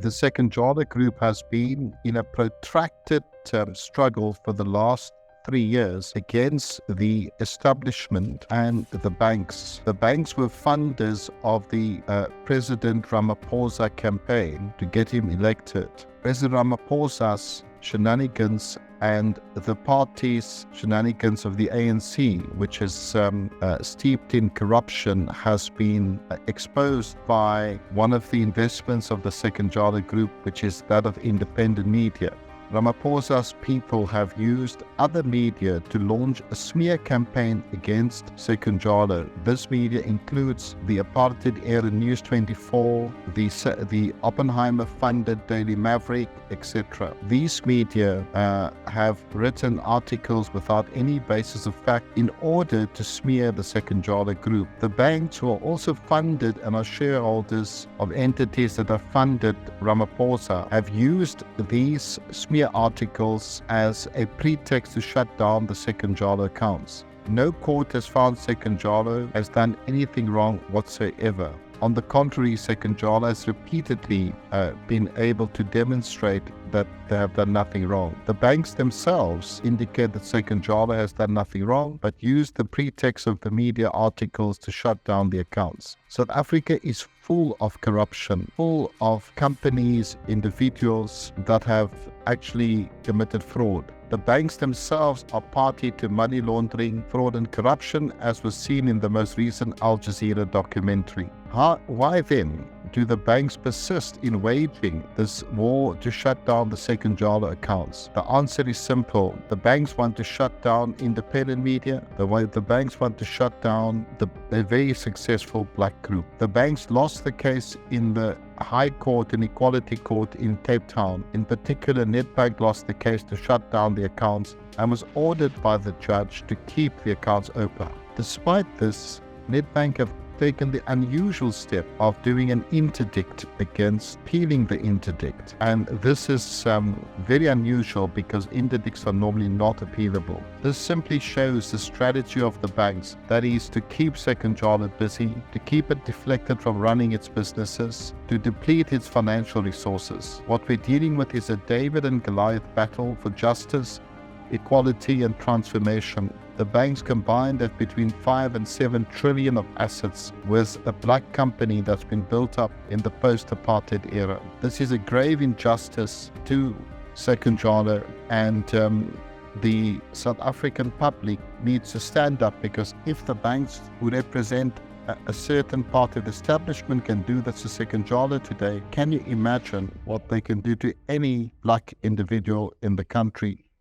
The Sekunjalo Group has been in a protracted struggle for the last 3 years against the establishment and the banks. The banks were funders of the President Ramaphosa campaign to get him elected. President Ramaphosa's shenanigans and the party's shenanigans of the ANC, which is steeped in corruption, has been exposed by one of the investments of the Sekunjalo Group, which is that of independent media. Ramaphosa's people have used other media to launch a smear campaign against Sekunjalo. This media includes the apartheid-era News 24, the Oppenheimer-funded Daily Maverick, etc. These media have written articles without any basis of fact in order to smear the Sekunjalo Group. The banks, who are also funded and are shareholders of entities that have funded Ramaphosa, have used these smear articles as a pretext to shut down the Sekunjalo accounts. No court has found Sekunjalo has done anything wrong whatsoever. On the contrary, Sekunjalo has repeatedly been able to demonstrate that they have done nothing wrong. The banks themselves indicate that Sekunjalo has done nothing wrong, but used the pretext of the media articles to shut down the accounts. South Africa is full of corruption, full of companies, individuals that have actually committed fraud. The banks themselves are party to money laundering, fraud and corruption, as was seen in the most recent Al Jazeera documentary. Why then do the banks persist in waging this war to shut down the Sekunjalo accounts? The answer is simple. The banks want to shut down independent media. The banks want to shut down a very successful black group. The banks lost the case in the High Court and Equality Court in Cape Town. In particular, Nedbank lost the case to shut down the accounts and was ordered by the judge to keep the accounts open. Despite this, Nedbank have taken the unusual step of doing an interdict against peeling the interdict. And this is very unusual because interdicts are normally not appealable. This simply shows the strategy of the banks, that is to keep Sekunjalo busy, to keep it deflected from running its businesses, to deplete its financial resources. What we're dealing with is a David and Goliath battle for justice, equality and transformation. The banks combined have between 5 and 7 trillion of assets with a black company that's been built up in the post-apartheid era. This is a grave injustice to Sekunjalo, and the South African public needs to stand up, because if the banks who represent a certain part of the establishment can do this to Sekunjalo today, can you imagine what they can do to any black individual in the country?